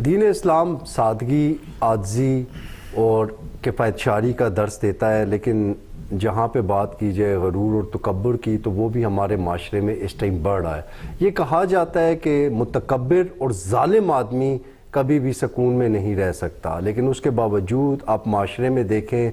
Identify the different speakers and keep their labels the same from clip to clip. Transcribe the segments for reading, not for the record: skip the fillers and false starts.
Speaker 1: دین اسلام سادگی، عاجزی اور کفایت شاری کا درس دیتا ہے، لیکن جہاں پہ بات کی جائے غرور اور تکبر کی تو وہ بھی ہمارے معاشرے میں اس ٹائم بڑھ رہا ہے۔ یہ کہا جاتا ہے کہ متکبر اور ظالم آدمی کبھی بھی سکون میں نہیں رہ سکتا، لیکن اس کے باوجود آپ معاشرے میں دیکھیں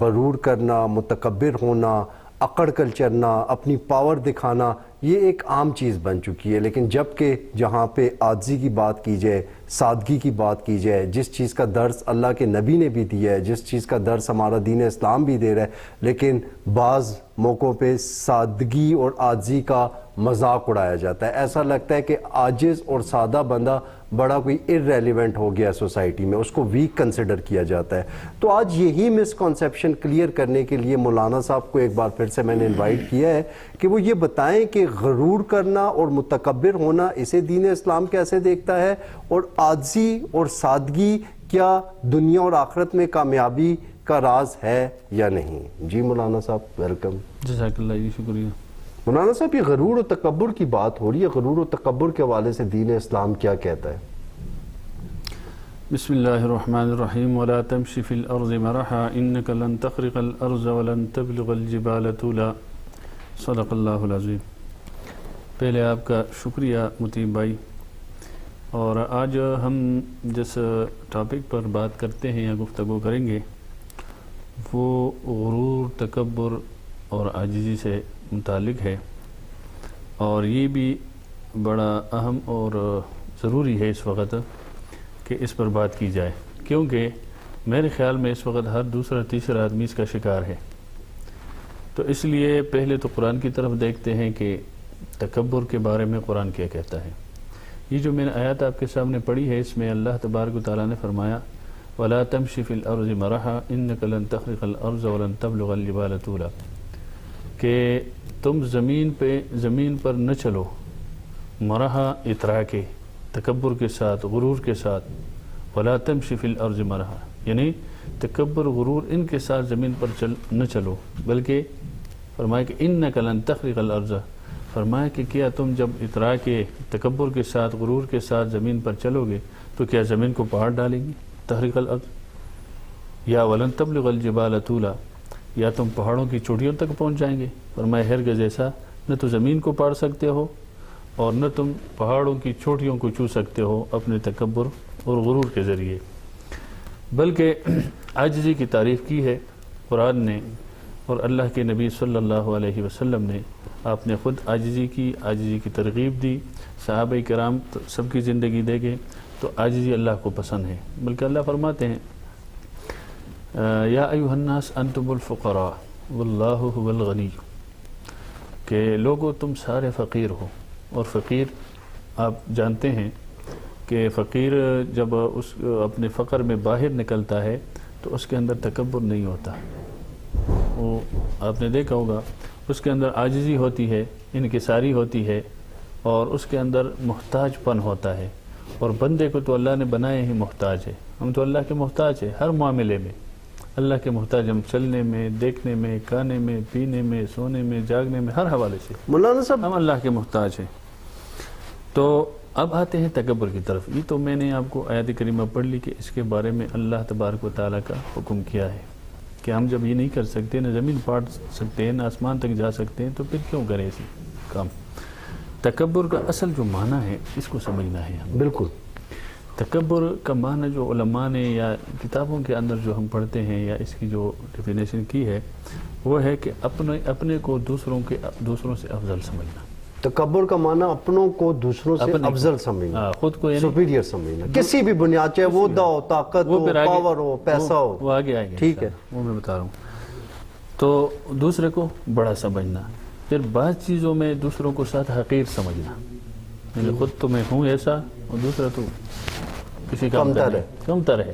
Speaker 1: غرور کرنا، متکبر ہونا، اکڑ کر چلنا، اپنی پاور دکھانا، یہ ایک عام چیز بن چکی ہے۔ لیکن جب کہ جہاں پہ عاجزی کی بات کی جائے، سادگی کی بات کی جائے، جس چیز کا درس اللہ کے نبی نے بھی دیا ہے، جس چیز کا درس ہمارا دین اسلام بھی دے رہا ہے، لیکن بعض موقعوں پہ سادگی اور عاجزی کا مذاق اڑایا جاتا ہے۔ ایسا لگتا ہے کہ عاجز اور سادہ بندہ بڑا کوئی ارریلیونٹ ہو گیا سوسائٹی میں، اس کو ویک کنسیڈر کیا جاتا ہے۔ تو آج یہی مسکنسیپشن کلیئر کرنے کے لیے مولانا صاحب کو ایک بار پھر سے میں نے انوائٹ کیا ہے کہ وہ یہ بتائیں کہ غرور کرنا اور متکبر ہونا اسے دین اسلام کیسے دیکھتا ہے، اور عاجزی اور سادگی کیا دنیا اور آخرت میں کامیابی کا راز ہے یا نہیں۔ جی مولانا صاحب ویلکم۔
Speaker 2: جزاک اللہ جی، شکریہ۔
Speaker 1: مولانا صاحب یہ غرور و تکبر کی بات ہو رہی ہے، غرور و تکبر کے حوالے سے دین اسلام کیا کہتا ہے؟
Speaker 2: بسم اللہ الرحمن الرحیم۔ ولا تمش فی الارض مرحا انک لن تخرق الارض ولن تبلغ الجبال طولا۔ صدق اللہ العظیم۔ پہلے آپ کا شکریہ متیم بھائی۔ اور آج ہم جس ٹاپک پر بات کرتے ہیں یا گفتگو کریں گے وہ غرور، تکبر اور عاجزی سے متعلق ہے، اور یہ بھی بڑا اہم اور ضروری ہے اس وقت کہ اس پر بات کی جائے، کیونکہ میرے خیال میں اس وقت ہر دوسرا تیسرا آدمی اس کا شکار ہے۔ تو اس لیے پہلے تو قرآن کی طرف دیکھتے ہیں کہ تکبر کے بارے میں قرآن کیا کہتا ہے۔ یہ جو میں نے آیات آپ کے سامنے پڑھی ہے، اس میں اللہ تبارک و تعالیٰ نے فرمایا وَلَا تَمْشِ فِي الْأَرْضِ مَرَحًا إِنَّكَ لَن تَخْرِقَ الْأَرْضَ وَلَن تَبْلُغَ الْجِبَالَ طُولًا، کہ تم زمین پر نہ چلو مرحا اطراء کے، تکبر کے ساتھ، غرور کے ساتھ۔ وَلَا تَمْشِ فِي الْأَرْضِ مَرَحًا، یعنی تکبر، غرور ان کے ساتھ زمین پر نہ چلو، بلکہ فرمایا کہ إِنَّكَ لَن تَخْرِقَ الْأَرْضَ، فرمایا کہ کیا تم جب اطراء کے، تکبر کے ساتھ، غرور کے ساتھ زمین پر چلو گے تو کیا زمین کو پہاڑ ڈالیں گی؟ تخرق الارض، یا ولن تبلغ الجبال طولا، یا تم پہاڑوں کی چوٹیوں تک پہنچ جائیں گے؟ فرمایا ہرگز ایسا، نہ تو زمین کو پاڑ سکتے ہو اور نہ تم پہاڑوں کی چوٹیوں کو چھو سکتے ہو اپنے تکبر اور غرور کے ذریعے، بلکہ عاجزی کی تعریف کی ہے قرآن نے، اور اللہ کے نبی صلی اللہ علیہ وسلم نے، آپ نے خود عاجزی کی ترغیب دی۔ صحابہ کرام سب کی زندگی دیکھیں تو عاجزی اللہ کو پسند ہے، بلکہ اللہ فرماتے ہیں یا ایھا الناس انتم الفقراء واللہ هو الغنی، کہ لوگو تم سارے فقیر ہو، اور فقیر آپ جانتے ہیں کہ فقیر جب اس اپنے فقر میں باہر نکلتا ہے تو اس کے اندر تکبر نہیں ہوتا، وہ آپ نے دیکھا ہوگا، اس کے اندر عاجزی ہوتی ہے، انکساری ہوتی ہے، اور اس کے اندر محتاج پن ہوتا ہے۔ اور بندے کو تو اللہ نے بنائے ہی محتاج ہے، ہم تو اللہ کے محتاج ہیں ہر معاملے میں، اللہ کے محتاج ہم چلنے میں، دیکھنے میں، کھانے میں، پینے میں، سونے میں، جاگنے میں، ہر حوالے سے
Speaker 1: مولانا صاحب
Speaker 2: ہم اللہ کے محتاج ہیں۔ تو اب آتے ہیں تکبر کی طرف۔ یہ تو میں نے آپ کو آیت کریمہ پڑھ لی کہ اس کے بارے میں اللہ تبارک و تعالیٰ کا حکم کیا ہے کہ ہم جب یہ نہیں کر سکتے، نہ زمین پاڑ سکتے ہیں، نہ آسمان تک جا سکتے ہیں، تو پھر کیوں کریں ایسی کام؟ تکبر کا اصل جو معنی ہے اس کو سمجھنا ہے ہم۔
Speaker 1: بالکل،
Speaker 2: تکبر کا معنی جو علماء نے یا کتابوں کے اندر جو ہم پڑھتے ہیں یا اس کی جو ڈیفینیشن کی ہے وہ ہے کہ اپنے کو دوسروں سے افضل سمجھنا۔
Speaker 1: تکبر کا معنی اپنوں کو دوسروں سے افضل سمجھنا،
Speaker 2: خود کو یعنی
Speaker 1: سپیریئر سمجھنا، کسی بھی بنیاد، چاہے وہ ہو، طاقت ہو، پاور ہو، پیسہ ہو،
Speaker 2: وہ آگے آئے گا،
Speaker 1: ٹھیک ہے،
Speaker 2: وہ میں بتا رہا ہوں۔ تو دوسرے کو بڑا سمجھنا، پھر بعض چیزوں میں دوسروں کو ساتھ حقیر سمجھنا، یعنی خود تو میں ہوں ایسا اور دوسرا تو کسی کا کمتر ہے،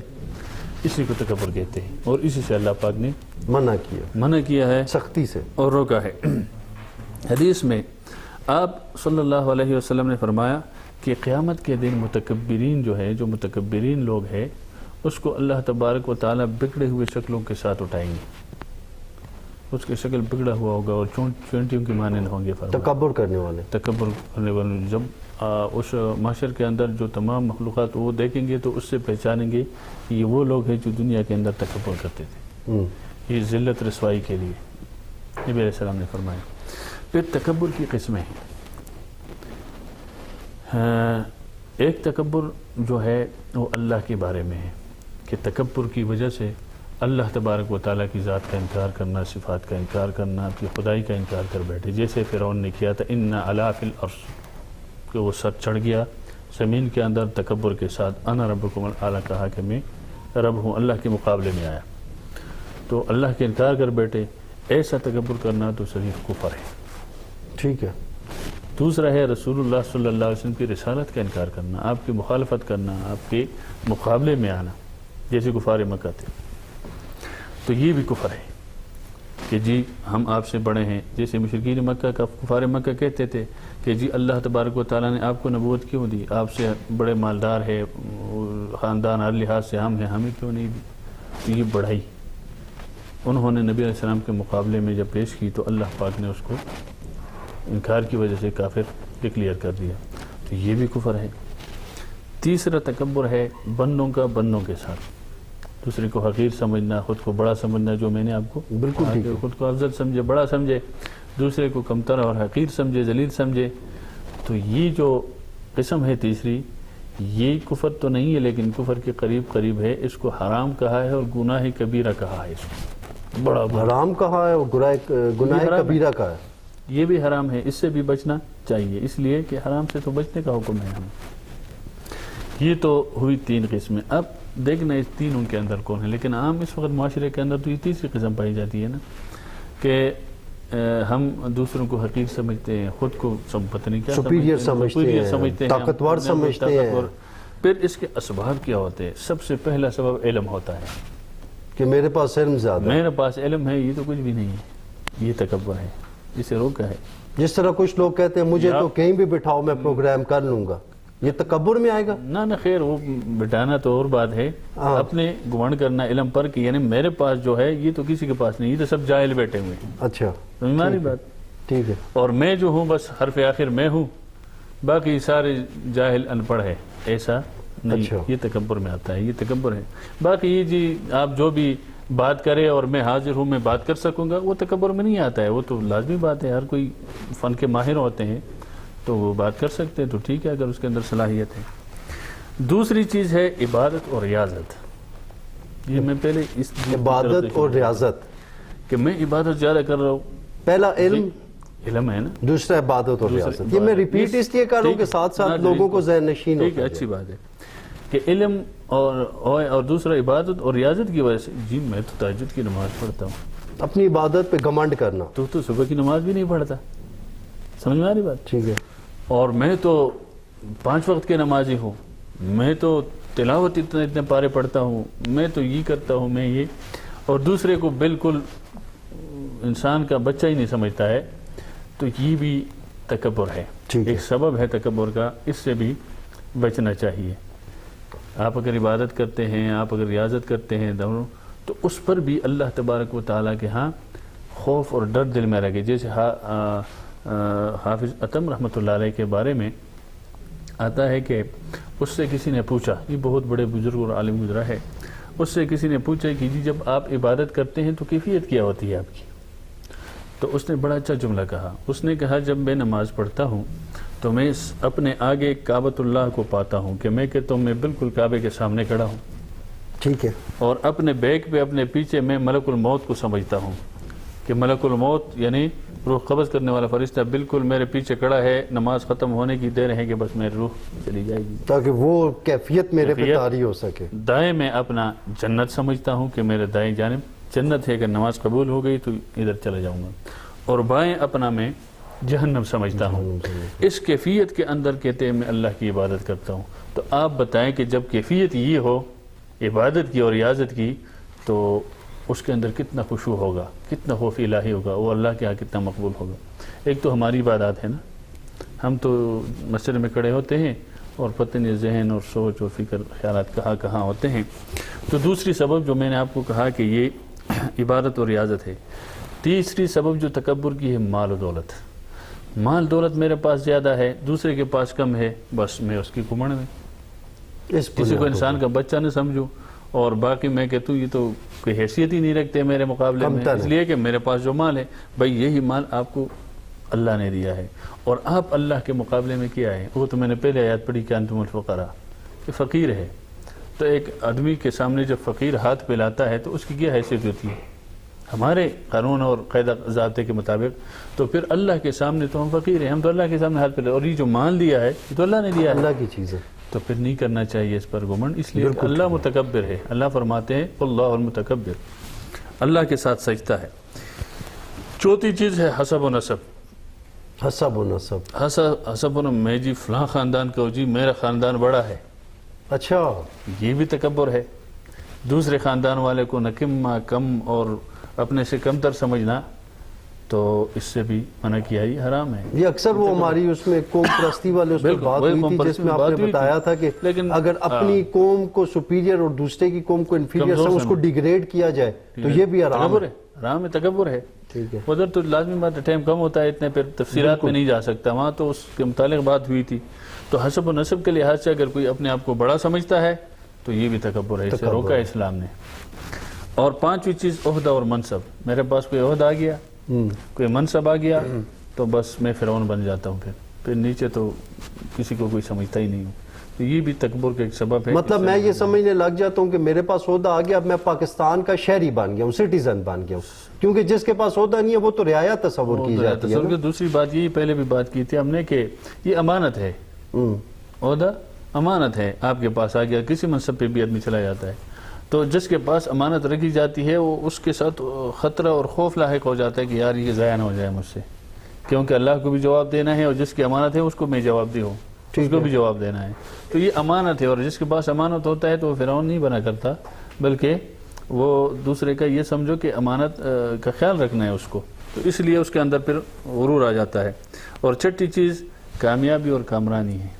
Speaker 2: اسی کو تکبر کہتے ہیں، اور اسی سے اللہ پاک نے منع کیا ہے
Speaker 1: سختی سے
Speaker 2: اور روکا ہے۔ حدیث میں آپ صلی اللہ علیہ وسلم نے فرمایا کہ قیامت کے دن متکبرین جو ہے، جو متکبرین لوگ ہیں، اس کو اللہ تبارک و تعالیٰ بگڑے ہوئے شکلوں کے ساتھ اٹھائیں گے، اس کی شکل بگڑا ہوا ہوگا اور چونٹیوں کے مانند ہوں گے فرمایا۔
Speaker 1: تکبر کرنے والے،
Speaker 2: تکبر کرنے والے جب اس معاشر کے اندر جو تمام مخلوقات وہ دیکھیں گے تو اس سے پہچانیں گے کہ یہ وہ لوگ ہیں جو دنیا کے اندر تکبر کرتے تھے، یہ ذلت رسوائی کے لیے نبی علیہ السلام نے فرمایا۔ پھر تکبر کی قسمیں ہیں، ایک تکبر جو ہے وہ اللہ کے بارے میں ہے کہ تکبر کی وجہ سے اللہ تبارک و تعالیٰ کی ذات کا انکار کرنا، صفات کا انکار کرنا، اپنی خدائی کا انکار کر بیٹھے، جیسے فرعون نے کیا تھا ان علا فی الارض، کہ وہ سر چڑھ گیا زمین کے اندر تکبر کے ساتھ، انا ربکم الاعلی، کہا کہ میں رب ہوں، اللہ کے مقابلے میں آیا تو اللہ کے انکار کر بیٹھے۔ ایسا تکبر کرنا تو صریح کفر ہے،
Speaker 1: ٹھیک ہے۔
Speaker 2: دوسرا ہے رسول اللہ صلی اللہ علیہ وسلم کی رسالت کا انکار کرنا، آپ کی مخالفت کرنا، آپ کے مقابلے میں آنا، جیسے کفار مکہ تھے، تو یہ بھی کفر ہے کہ جی ہم آپ سے بڑے ہیں، جیسے مشرکین مکہ کا کفار مکہ کہتے تھے کہ جی اللہ تبارک و تعالیٰ نے آپ کو نبوت کیوں دی، آپ سے بڑے مالدار ہے، خاندان ہر لحاظ سے ہم ہیں، ہمیں کیوں نہیں دی، تو یہ بڑھائی انہوں نے نبی علیہ السلام کے مقابلے میں جب پیش کی تو اللہ پاک نے اس کو انکار کی وجہ سے کافر ڈکلیئر کر دیا، تو یہ بھی کفر ہے۔ تیسرا تکبر ہے بندوں کا بندوں کے ساتھ، دوسرے کو حقیر سمجھنا، خود کو بڑا سمجھنا، جو میں نے آپ کو
Speaker 1: بالکل ٹھیک ہے،
Speaker 2: خود کو افضل سمجھے، بڑا سمجھے، دوسرے کو کمتر اور حقیر سمجھے، ذلیل سمجھے، تو یہ جو قسم ہے تیسری، یہ کفر تو نہیں ہے لیکن کفر کے قریب قریب ہے، اس کو حرام کہا ہے اور گناہ کبیرہ کہا ہے، اس کو بڑا
Speaker 1: حرام کہا ہے اور گناہ کبیرہ کہا ہے،
Speaker 2: یہ بھی حرام ہے، اس سے بھی بچنا چاہیے، اس لیے کہ حرام سے تو بچنے کا حکم ہے ہمیں۔ یہ تو ہوئی تین قسمیں، اب دیکھنا اس تینوں کے اندر کون ہے، لیکن عام اس وقت معاشرے کے اندر تو یہ تیسری قسم پائی جاتی ہے نا کہ ہم دوسروں کو حقیر سمجھتے ہیں، خود کو پتہ نہیں کیا
Speaker 1: سپیریئر سمجھتے ہیں، طاقتور سمجھتے ہیں۔
Speaker 2: پھر اس کے اسباب کیا ہوتے ہیں؟ سب سے پہلا سبب علم ہوتا ہے
Speaker 1: کہ میرے پاس علم زیادہ ہے،
Speaker 2: میرے پاس علم ہے، یہ تو کچھ بھی نہیں ہے، یہ تکبر ہے، اسے روکا ہے۔
Speaker 1: جس طرح کچھ لوگ کہتے ہیں مجھے تو کہیں بھی بٹھاؤ میں پروگرام کر لوں گا، یہ تکبر میں آئے گا؟
Speaker 2: نہ خیر، وہ بٹانا تو اور بات ہے، اپنے گمنڈ کرنا علم پر کہ یعنی میرے پاس جو ہے یہ تو کسی کے پاس نہیں، یہ تو سب جاہل بیٹھے ہوئے ہیں۔
Speaker 1: اچھا،
Speaker 2: ہماری بات
Speaker 1: ٹھیک ہے،
Speaker 2: اور میں جو ہوں بس حرف آخر میں ہوں، باقی سارے جاہل ان پڑھ ہے، ایسا نہیں، یہ تکبر میں آتا ہے، یہ تکبر ہے۔ باقی یہ جی آپ جو بھی بات کرے اور میں حاضر ہوں، میں بات کر سکوں گا، وہ تکبر میں نہیں آتا ہے، وہ تو لازمی بات ہے، ہر کوئی فن کے ماہر ہوتے ہیں تو وہ بات کر سکتے ہیں، تو ٹھیک ہے اگر اس کے اندر صلاحیت ہے۔ دوسری چیز ہے عبادت اور ریاضت، یہ میں پہلے اس
Speaker 1: عبادت اور ریاضت،
Speaker 2: کہ میں عبادت زیادہ کر رہا ہوں،
Speaker 1: پہلا علم
Speaker 2: ہے نا،
Speaker 1: دوسرا عبادت اور ریاضت، یہ میں ریپیٹ اس لیے کر رہا ہوں کہ ساتھ ساتھ لوگوں کو ذہن نشین ہو۔
Speaker 2: ٹھیک ہے، اچھی بات ہے کہ علم اور دوسرا عبادت اور ریاضت کی وجہ سے جی میں تو تہجد کی نماز پڑھتا ہوں،
Speaker 1: اپنی عبادت پہ گھمنڈ کرنا،
Speaker 2: تو صبح کی نماز بھی نہیں پڑھتا، سمجھ میں آ رہی بات؟
Speaker 1: ٹھیک ہے،
Speaker 2: اور میں تو 5 وقت کے نمازی ہوں، میں تو تلاوت اتنے پارے پڑھتا ہوں، میں تو یہ کرتا ہوں، میں یہ، اور دوسرے کو بالکل انسان کا بچہ ہی نہیں سمجھتا ہے، تو یہ بھی تکبر ہے، ایک سبب ہے تکبر کا، اس سے بھی بچنا چاہیے۔ آپ اگر عبادت کرتے ہیں، آپ اگر ریاضت کرتے ہیں دونوں، تو اس پر بھی اللہ تبارک و تعالیٰ کے ہاں خوف اور ڈر دل میں رکھے، جیسے حافظ عتم رحمۃ اللہ علیہ کے بارے میں آتا ہے کہ اس سے کسی نے پوچھا، یہ بہت بڑے بزرگ اور عالم گزرا ہے، اس سے کسی نے پوچھا کہ جی جب آپ عبادت کرتے ہیں تو کیفیت کیا ہوتی ہے آپ کی؟ تو اس نے بڑا اچھا جملہ کہا، اس نے کہا جب میں نماز پڑھتا ہوں تو میں اپنے آگے کعبۃ اللہ کو پاتا ہوں کہ میں کہتا ہوں میں بالکل کعبے کے سامنے کھڑا ہوں،
Speaker 1: ٹھیک ہے، اور
Speaker 2: اپنے بیک پہ اپنے پیچھے میں ملک الموت کو سمجھتا ہوں کہ ملک الموت یعنی روح قبض کرنے والا فرشتہ بالکل میرے پیچھے کھڑا ہے، نماز ختم ہونے کی دیر ہے کہ بس میری روح چلی جائے گی،
Speaker 1: تاکہ وہ کیفیت میرے پہ طاری ہو سکے۔
Speaker 2: دائیں میں اپنا جنت سمجھتا ہوں کہ میرے دائیں جانب جنت ہے، اگر نماز قبول ہو گئی تو ادھر چلا جاؤں گا، اور بائیں اپنا میں جہنم سمجھتا ہوں۔ اس کیفیت کے اندر کہتے ہیں میں اللہ کی عبادت کرتا ہوں۔ تو آپ بتائیں کہ جب کیفیت یہ ہو عبادت کی اور ریاضت کی، تو اس کے اندر کتنا خشوع ہوگا، کتنا خوف الہی ہوگا، وہ اللہ کے ہاں کتنا مقبول ہوگا۔ ایک تو ہماری عبادات ہے نا، ہم تو مسجد میں کھڑے ہوتے ہیں اور پتہ نہیں ذہن اور سوچ اور فکر خیالات کہاں ہوتے ہیں۔ تو دوسری سبب جو میں نے آپ کو کہا کہ یہ عبادت اور ریاضت ہے۔ تیسری سبب جو تکبر کی ہے مال و دولت. مال دولت میرے پاس زیادہ ہے، دوسرے کے پاس کم ہے، بس میں اس کی گھمنڈ میں کسی کو انسان کا بچہ نہ سمجھو، اور باقی میں کہتا ہوں یہ تو کوئی حیثیت ہی نہیں رکھتے میرے مقابلے میں، اس لیے کہ میرے پاس جو مال ہے بھائی یہی مال آپ کو اللہ نے دیا ہے، اور آپ اللہ کے مقابلے میں کیا ہے. وہ تو میں نے پہلے آیات پڑھی کہ انتم الفقراء، کہ فقیر ہے. تو ایک آدمی کے سامنے جب فقیر ہاتھ پھیلاتا ہے تو اس کی کیا حیثیت ہوتی ہے ہمارے قانون اور قاعدہ ضابطے کے مطابق؟ تو پھر اللہ کے سامنے تو ہم فقیر ہیں، ہم تو اللہ کے سامنے ہاتھ پھیلا، اور یہ جو مال دیا ہے یہ تو اللہ نے دیا ہے،
Speaker 1: اللہ کی چیز ہے،
Speaker 2: تو پھر نہیں کرنا چاہیے اس پر گھمنڈ، اس لیے کہ اللہ متکبر ہے. اللہ فرماتے ہیں اللہ المتکبر، اللہ کے ساتھ سجدہ ہے. چوتھی چیز ہے حسب و نسب.
Speaker 1: حسب و نسب،
Speaker 2: حسب و نسب، میں جی فلاں خاندان کا ہوں جی، میرا خاندان بڑا ہے،
Speaker 1: اچھا
Speaker 2: یہ بھی تکبر ہے. دوسرے خاندان والے کو نکما، کم اور اپنے سے کم تر سمجھنا، تو اس سے بھی منع کیا، یہ حرام ہے.
Speaker 1: یہ اکثر وہ ہماری اس میں قوم پرستی والے اس میں بات ہوئی تھی جس میں آپ نے بتایا تھا کہ اگر اپنی قوم کو سپیریئر اور دوسرے کی قوم کو انفیریئر سے اس کو ڈیگریڈ کیا جائے تو یہ بھی حرام ہے.
Speaker 2: حرام ہے، تکبر ہے.
Speaker 1: ٹھیک ہے،
Speaker 2: ادھر تو لازمی بات ہے، ٹائم کم ہوتا ہے، اتنے پھر تفصیلات میں نہیں جا سکتا، وہاں تو اس کے متعلق بات ہوئی تھی. تو حسب و نسب کے لحاظ سے اگر کوئی اپنے آپ کو بڑا سمجھتا ہے تو یہ بھی تکبر ہے، اسے روکا ہے اسلام نے. اور پانچویں چیز عہدہ اور منصب. میرے پاس کوئی عہدہ آ گیا، کوئی منصب آ گیا تو بس میں فرعون بن جاتا ہوں، پھر نیچے تو کسی کو کوئی سمجھتا ہی نہیں ہوں. تو یہ بھی تکبر کا ایک سبب ہے.
Speaker 1: مطلب میں یہ سمجھنے لگ جاتا ہوں کہ میرے پاس عہدہ آ گیا، اب میں پاکستان کا شہری بن گیا ہوں، سٹیزن بن گیا ہوں، کیونکہ جس کے پاس عہدہ نہیں ہے وہ تو رعایا تصور کی جاتی ہے.
Speaker 2: دوسری بات یہ پہلے بھی بات کی تھی ہم نے کہ یہ امانت ہے، عہدہ امانت ہے. آپ کے پاس آ گیا، کسی منصب پہ بھی آدمی چلا جاتا ہے، تو جس کے پاس امانت رکھی جاتی ہے وہ اس کے ساتھ خطرہ اور خوف لاحق ہو جاتا ہے کہ یار یہ ضائع نہ ہو جائے مجھ سے، کیونکہ اللہ کو بھی جواب دینا ہے اور جس کی امانت ہے اس کو میں جواب دی ہوں، اس کو بھی جواب دینا ہے. تو یہ امانت ہے، اور جس کے پاس امانت ہوتا ہے تو وہ فرعون نہیں بنا کرتا، بلکہ وہ دوسرے کا یہ سمجھو کہ امانت کا خیال رکھنا ہے اس کو، تو اس لیے اس کے اندر پھر غرور آ جاتا ہے. اور چھٹی چیز کامیابی اور کامرانی ہے.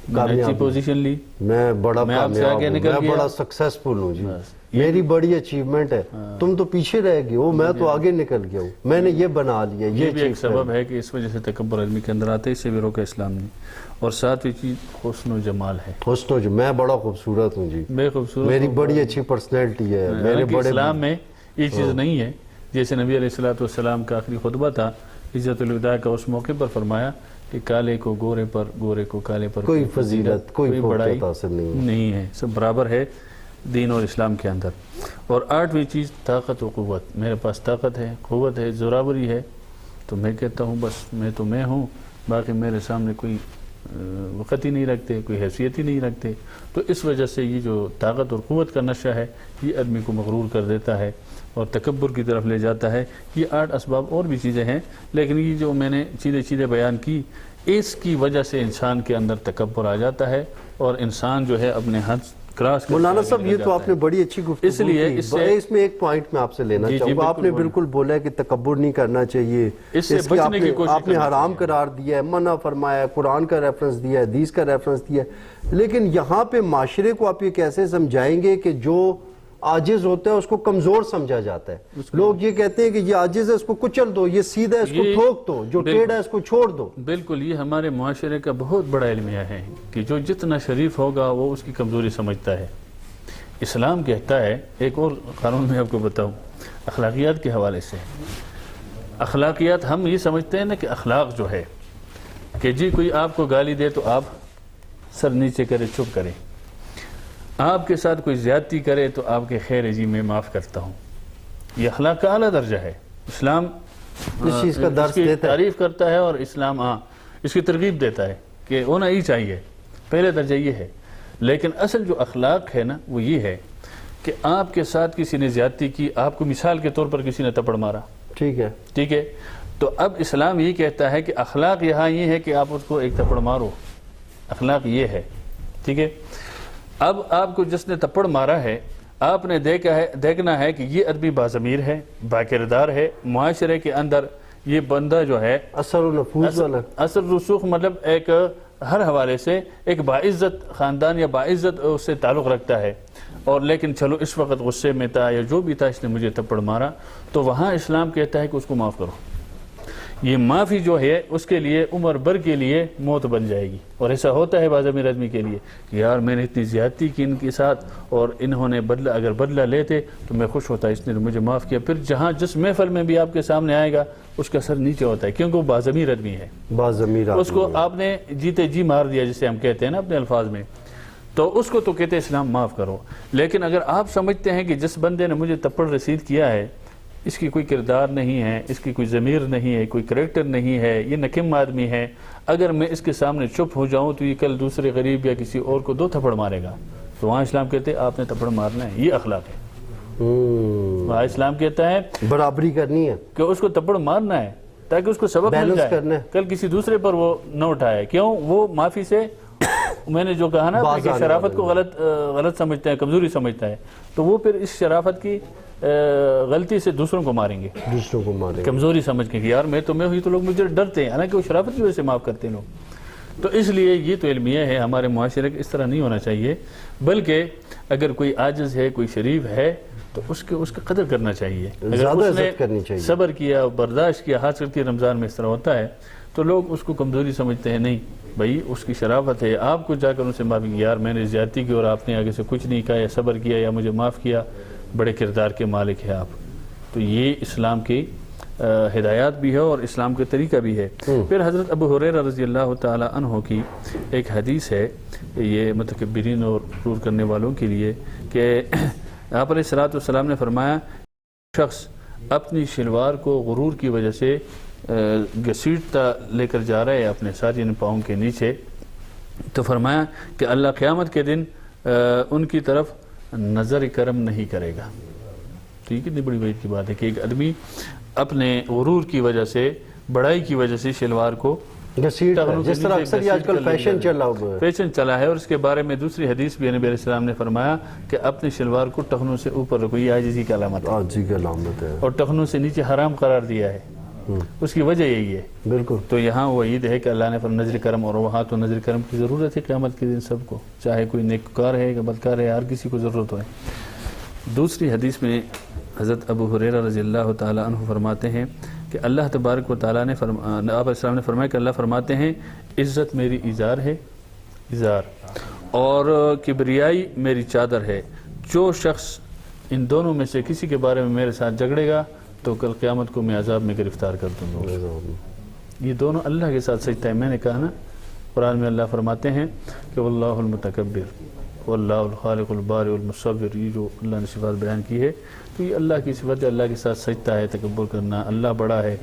Speaker 2: میں نے اچھی پوزیشن لی،
Speaker 1: میں بڑا
Speaker 2: آپ سے آگے نکل گیا،
Speaker 1: میں بڑا سکسیسفل ہوں جی، میری بڑی اچیومنٹ ہے، تم تو پیچھے رہ گئے ہو، میں تو آگے نکل گیا ہوں، میں نے یہ بنا لیا.
Speaker 2: یہ بھی ایک سبب ہے کہ اس وجہ سے تکبر آدمی کے اندر آتے، اس سے بھی روکا اسلام نے. اور ساتویں چیز حسن و جمال ہے. حسن و
Speaker 1: میں بڑا خوبصورت ہوں جی،
Speaker 2: بے خوبصورت،
Speaker 1: میری بڑی اچھی پرسنالٹی ہے. میرے بڑے
Speaker 2: اسلام میں یہ چیز نہیں ہے. جیسے نبی علیہ السلام کا آخری خطبہ تھا عزت الوداع کا، اس موقع پر فرمایا کہ کالے کو گورے پر، گورے کو کالے پر
Speaker 1: کوئی فضیلت، کوئی بڑائی
Speaker 2: نہیں ہے، سب برابر ہے دین اور اسلام کے اندر. اور آٹھویں چیز طاقت و قوت. میرے پاس طاقت ہے، قوت ہے، زوراوری ہے، تو میں کہتا ہوں بس میں تو میں ہوں، باقی میرے سامنے کوئی وقت ہی نہیں رکھتے، کوئی حیثیت ہی نہیں رکھتے. تو اس وجہ سے یہ جو طاقت اور قوت کا نشہ ہے یہ آدمی کو مغرور کر دیتا ہے اور تکبر کی طرف لے جاتا ہے. یہ 8 اسباب اور بھی چیزیں ہیں، لیکن یہ جو میں نے چیزیں بیان کی، اس کی وجہ سے انسان کے اندر تکبر آ جاتا ہے اور انسان جو ہے اپنے حد کراس کرتا ہے.
Speaker 1: مولانا صاحب یہ تو آپ نے بڑی اچھی گفتگو
Speaker 2: اس لیے
Speaker 1: اس میں ایک پوائنٹ میں آپ سے لینا چاہوں گا. آپ نے بالکل بولا ہے کہ تکبر نہیں کرنا چاہیے،
Speaker 2: اس سے بچنے کی کوشش
Speaker 1: آپ نے حرام قرار دیا ہے، منع فرمایا ہے، قرآن کا ریفرنس دیا ہے، حدیث کا ریفرنس دیا ہے. لیکن یہاں پہ معاشرے کو آپ یہ کیسے سمجھائیں گے کہ جو عاجز ہوتا ہے اس کو کمزور سمجھا جاتا ہے؟ لوگ یہ کہتے ہیں کہ یہ عاجز ہے اس کو کچل دو، یہ سیدھا ہے اس کو ٹھوک دو، جو ٹیڑھا ہے اس کو چھوڑ دو.
Speaker 2: بالکل یہ ہمارے معاشرے کا بہت بڑا المیہ ہے کہ جو جتنا شریف ہوگا وہ اس کی کمزوری سمجھتا ہے. اسلام کہتا ہے، ایک اور قانون میں آپ کو بتاؤں اخلاقیات کے حوالے سے. اخلاقیات ہم یہ سمجھتے ہیں نا کہ اخلاق جو ہے کہ جی کوئی آپ کو گالی دے تو آپ سر نیچے کرے، چپ کرے. آپ کے ساتھ کوئی زیادتی کرے تو آپ کے خیر جی میں معاف کرتا ہوں. یہ اخلاق کا اعلیٰ درجہ ہے. اسلام
Speaker 1: اس چیز کا درس دیتا ہے،
Speaker 2: تعریف کرتا ہے، اور اسلام اس کی ترغیب دیتا ہے کہ ہونا ہی چاہیے. پہلے درجہ یہ ہے. لیکن اصل جو اخلاق ہے نا وہ یہ ہے کہ آپ کے ساتھ کسی نے زیادتی کی، آپ کو مثال کے طور پر کسی نے تپڑ مارا، ٹھیک ہے، تو اب اسلام یہ کہتا ہے کہ اخلاق یہاں یہ ہے کہ آپ اس کو ایک تپڑ مارو. اخلاق یہ ہے، ٹھیک ہے. اب آپ کو جس نے تپڑ مارا ہے آپ نے دیکھنا ہے کہ یہ آدمی باضمیر ہے، باکردار ہے، معاشرے کے اندر یہ بندہ جو ہے
Speaker 1: اثر و نفوذ والا،
Speaker 2: اثر رسوخ، مطلب ایک ہر حوالے سے ایک باعزت خاندان یا باعزت اس سے تعلق رکھتا ہے، اور لیکن چلو اس وقت غصے میں تھا یا جو بھی تھا، اس نے مجھے تھپڑ مارا، تو وہاں اسلام کہتا ہے کہ اس کو معاف کرو. یہ معافی جو ہے اس کے لیے عمر بھر کے لیے موت بن جائے گی. اور ایسا ہوتا ہے بعض امیر آدمی کے لیے کہ یار میں نے اتنی زیادتی کی ان کے ساتھ اور انہوں نے اگر بدلہ لیتے تو میں خوش ہوتا، اس نے مجھے معاف کیا. پھر جس محفل میں بھی آپ کے سامنے آئے گا اس کا سر نیچے ہوتا ہے، کیونکہ وہ باضمیر آدمی ہے. اس کو آپ نے جیتے جی مار دیا جسے ہم کہتے ہیں نا اپنے الفاظ میں، تو اس کو تو کہتے ہیں اسلام معاف کرو. لیکن اگر آپ سمجھتے ہیں کہ جس بندے نے مجھے تپڑ رسید کیا ہے اس کی کوئی کردار نہیں ہے، اس کی کوئی ضمیر نہیں ہے، کوئی کریکٹر نہیں ہے، یہ نکم آدمی ہے، اگر میں اس کے سامنے چپ ہو جاؤں تو یہ کل دوسرے غریب یا کسی اور کو 2 تھپڑ مارے گا، تو وہاں اسلام کہتے ہیں آپ نے تھپڑ مارنا ہے. یہ اخلاق ہے. وہاں اسلام کہتا ہے
Speaker 1: برابری کرنی ہے کہ
Speaker 2: اس کو تھپڑ مارنا ہے تاکہ اس کو سبق مل جائے، کل کسی دوسرے پر وہ نہ اٹھائے. کیوں؟ وہ معافی سے میں نے جو کہا نا کہ شرافت کو غلط سمجھتا ہے، کمزوری سمجھتا ہے، تو وہ پھر اس شرافت کی غلطی سے دوسروں کو ماریں گے، کمزوری سمجھ کے کہ یار میں ہوئی تو لوگ مجھے ڈرتے ہیں، حالانکہ وہ شرافت کی وجہ سے معاف کرتے ہیں لوگ. تو اس لیے یہ تو علمیہ ہے ہمارے معاشرے کے، اس طرح نہیں ہونا چاہیے. بلکہ اگر کوئی عاجز ہے، کوئی شریف ہے تو اس کی قدر کرنا چاہیے. اگر اس نے صبر کیا، برداشت کیا، خاص کر کے رمضان میں اس طرح ہوتا ہے تو لوگ اس کو کمزوری سمجھتے ہیں. نہیں بھائی، اس کی شرافت ہے. آپ کو جا کر ان سے معافی کی، یار میں نے زیادتی کی اور آپ نے آگے سے کچھ نہیں کہا یا صبر کیا یا مجھے معاف کیا، بڑے کردار کے مالک ہیں آپ. تو یہ اسلام کی ہدایات بھی ہے اور اسلام کا طریقہ بھی ہے. پھر حضرت ابو ہریرہ رضی اللہ تعالی عنہ کی ایک حدیث ہے، یہ متکبرین اور غرور کرنے والوں کے لیے، کہ آپ علیہ الصلوۃ والسلام نے فرمایا شخص اپنی شلوار کو غرور کی وجہ سے گھسیٹتا لے کر جا رہا ہے اپنے ساتھ ان پاؤں کے نیچے، تو فرمایا کہ اللہ قیامت کے دن ان کی طرف نظر کرم نہیں کرے گا. تو یہ کتنی بڑی وعید کی بات ہے کہ ایک آدمی اپنے غرور کی وجہ سے، بڑائی کی وجہ سے شلوار کو
Speaker 1: جس طرح اکثر یہ آج کل
Speaker 2: فیشن چلا ہے. اور اس کے بارے میں دوسری حدیث بھی نبی علیہ السلام نے فرمایا کہ اپنی شلوار کو ٹخنوں سے اوپر رکھو، یہ عاجزی کی علامت ہے، اور ٹخنوں سے نیچے حرام قرار دیا ہے. اس کی وجہ یہی ہے. بالکل. تو یہاں وہ عید ہے کہ اللہ نے فرمایا نظر کرم، اور وہاں تو نظر کرم کی ضرورت ہے قیامت کے دن سب کو، چاہے کوئی نیکوکار ہے یا بدکار ہے، ہر کسی کو ضرورت ہے. دوسری حدیث میں حضرت ابو ہریرہ رضی اللہ تعالی عنہ فرماتے ہیں کہ اللہ تبارک و تعالیٰ نے آپ علیہ السلام نے فرمایا کہ اللہ فرماتے ہیں عزت میری ازار ہے، ازار، اور کبریائی میری چادر ہے. جو شخص ان دونوں میں سے کسی کے بارے میں میرے ساتھ جھگڑے گا تو کل قیامت کو میں عذاب میں گرفتار کر دوں گا. یہ دونوں اللہ کے ساتھ سجدہ ہے. میں نے کہا نا قرآن میں اللہ فرماتے ہیں کہ واللہ المتکبر واللہ الخالق البارئ المصور، یہ جو اللہ نے صفات بیان کی ہے تو یہ اللہ کی صفت ہے. اللہ کے ساتھ سجدہ ہے، تکبر کرنا. اللہ بڑا ہے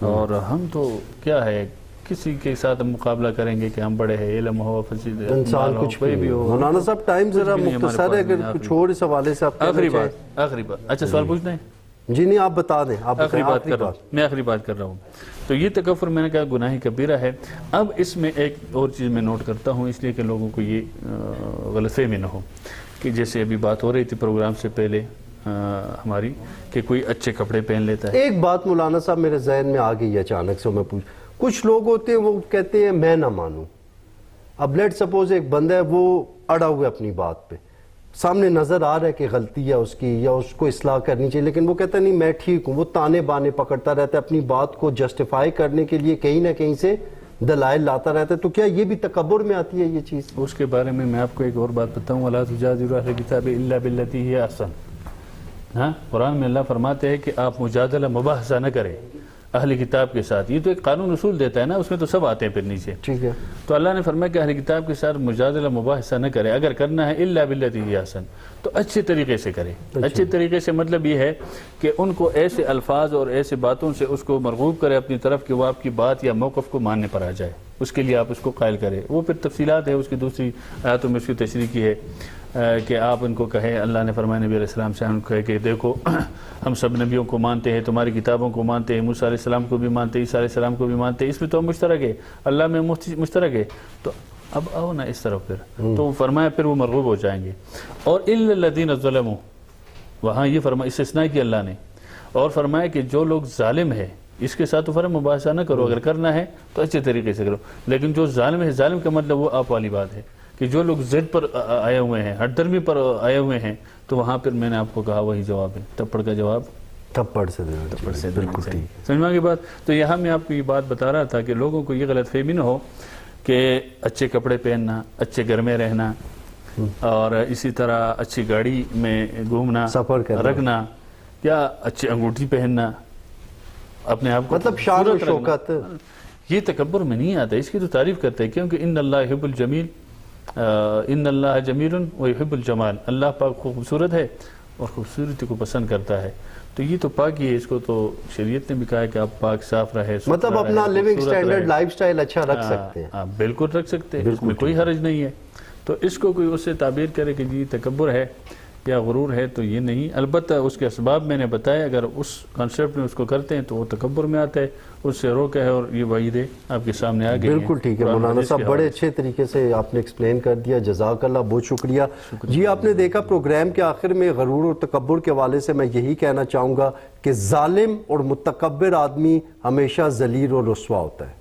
Speaker 2: اور ہم تو کیا ہے، کسی کے ساتھ ہم مقابلہ کریں گے کہ ہم بڑے ہیں، علم ہو،
Speaker 1: انسان کچھ بھی ہو. مولانا صاحب ٹائم ذرا مختصر ہے، اگر کچھ اور اس حوالے سے آپ
Speaker 2: آخری بات. اچھا سوال پوچھنا ہے؟
Speaker 1: جی نہیں، آپ بتا دیں.
Speaker 2: آخری بات کر رہا ہوں. تو یہ تکبر میں نے کہا گناہ کبیرہ ہے. اب اس میں ایک اور چیز میں نوٹ کرتا ہوں اس لیے کہ لوگوں کو یہ غلط فہمی نہ ہو، کہ جیسے ابھی بات ہو رہی تھی پروگرام سے پہلے ہماری کہ کوئی اچھے کپڑے پہن لیتا ہے. ایک
Speaker 1: بات مولانا صاحب میرے ذہن میں آ گئی اچانک سے، میں کچھ لوگ ہوتے ہیں وہ کہتے ہیں میں نہ مانوں. اب لیٹ سپوز ایک بندہ ہے وہ اڑا ہوا اپنی بات پہ، سامنے نظر آ رہا ہے کہ غلطی ہے اس کی یا اس کو اصلاح کرنی چاہیے، لیکن وہ کہتا ہے نہیں میں ٹھیک ہوں. وہ تانے بانے پکڑتا رہتا ہے، اپنی بات کو جسٹیفائی کرنے کے لیے کہیں نہ کہیں سے دلائل لاتا رہتا ہے. تو کیا یہ بھی تکبر میں آتی ہے یہ چیز؟
Speaker 2: اس کے بارے میں آپ کو ایک اور بات بتاؤں. وَلَا تُجَادِلُوا أَهْلَ الْكِتَابِ إِلَّا بِالَّتِي هِيَ أَحْسَنُ. ہاں، قرآن میں اللہ فرماتے ہیں کہ آپ مجادلہ مباحثہ نہ کریں اہل کتاب کے ساتھ. یہ تو ایک قانون اصول دیتا ہے نا، اس میں تو سب آتے ہیں پھر نیچے. ٹھیک ہے. تو اللہ نے فرمایا کہ اہل کتاب کے ساتھ مجادلہ مباحثہ نہ کرے. اگر کرنا ہے الا باللتی ہی احسن تو اچھے طریقے سے کرے. اچھے طریقے سے مطلب یہ ہے کہ ان کو ایسے الفاظ اور ایسے باتوں سے اس کو مرغوب کرے اپنی طرف کہ وہ آپ کی بات یا موقف کو ماننے پر آ جائے. اس کے لیے آپ اس کو قائل کرے. وہ پھر تفصیلات ہے اس کی دوسری آیاتوں میں اس کی تشریح کی ہے کہ آپ ان کو کہیں. اللہ نے فرمایا نبی علیہ السلام سے ان کو کہے کہ دیکھو ہم سب نبیوں کو مانتے ہیں، تمہاری کتابوں کو مانتے ہیں، موسیٰ علیہ السلام کو بھی مانتے ہیں، عیسیٰ علیہ السلام کو بھی مانتے ہیں، اس میں تو ہم مشترک ہے، اللہ میں مشترک ہے. تو اب آؤ نا اس طرف پھر. تو فرمایا پھر وہ مرغوب ہو جائیں گے. اور الا الذین ظلموا، وہاں یہ فرمایا استثناء کی اللہ نے، اور فرمایا کہ جو لوگ ظالم ہے اس کے ساتھ تو فرق مباحثہ نہ کرو، اگر کرنا ہے تو اچھے طریقے سے کرو. لیکن جو ظالم ہے، ظالم کا مطلب وہ آپ والی بات ہے کہ جو لوگ ضد پر آئے ہوئے ہیں، ہٹ درمی پر آئے ہوئے ہیں، تو وہاں پر میں نے آپ کو کہا وہی جواب ہے، تھپڑ کا جواب
Speaker 1: تھپڑ سے دینا
Speaker 2: تھپڑ سے
Speaker 1: چاہیے.
Speaker 2: دینا
Speaker 1: بالکل
Speaker 2: چاہیے.
Speaker 1: ٹھیک.
Speaker 2: سمجھ میں آ گئی بات. تو یہاں میں آپ کو یہ بات بتا رہا تھا کہ لوگوں کو یہ غلط فہمی نہ ہو کہ اچھے کپڑے پہننا، اچھے گھر میں رہنا، اور اسی طرح اچھی گاڑی میں گھومنا،
Speaker 1: سفر کرنا،
Speaker 2: رکھنا، یا اچھی انگوٹھی پہننا، اپنے آپ کو
Speaker 1: مطلب شان و
Speaker 2: خوبصورت رکھنا،
Speaker 1: شوکت،
Speaker 2: یہ تکبر میں نہیں آتا. اس کی تو تعریف کرتے ہیں کیونکہ ان اللہ یحب الجمیل، ان اللہ جمیل ویحب الجمال، اللہ پاک خوبصورت ہے اور خوبصورتی کو پسند کرتا ہے. تو یہ تو پاکی ہے، اس کو تو شریعت نے بھی کہا ہے کہ آپ پاک صاف رہے،
Speaker 1: مطلب اپنا لیونگ سٹینڈرڈ، لائف سٹائل اچھا رکھ سکتے ہیں.
Speaker 2: آپ بالکل رکھ سکتے ہیں، اس میں کوئی حرج نہیں ہے. تو اس کو کوئی اس سے تعبیر کرے کہ جی تکبر ہے یا غرور ہے، تو یہ نہیں. البتہ اس کے اسباب میں نے بتایا، اگر اس کانسیپٹ میں اس کو کرتے ہیں تو وہ تکبر میں آتا ہے، اس سے روکا ہے، اور یہ وعیدیں آپ کے سامنے آ گئی ہیں.
Speaker 1: بالکل ٹھیک ہے مولانا صاحب، بڑے اچھے طریقے سے آپ نے ایکسپلین کر دیا، جزاک اللہ، بہت شکریہ. جی آپ نے دیکھا پروگرام کے آخر میں غرور اور تکبر کے حوالے سے میں یہی کہنا چاہوں گا کہ ظالم اور متکبر آدمی ہمیشہ ذلیل اور رسوا ہوتا ہے.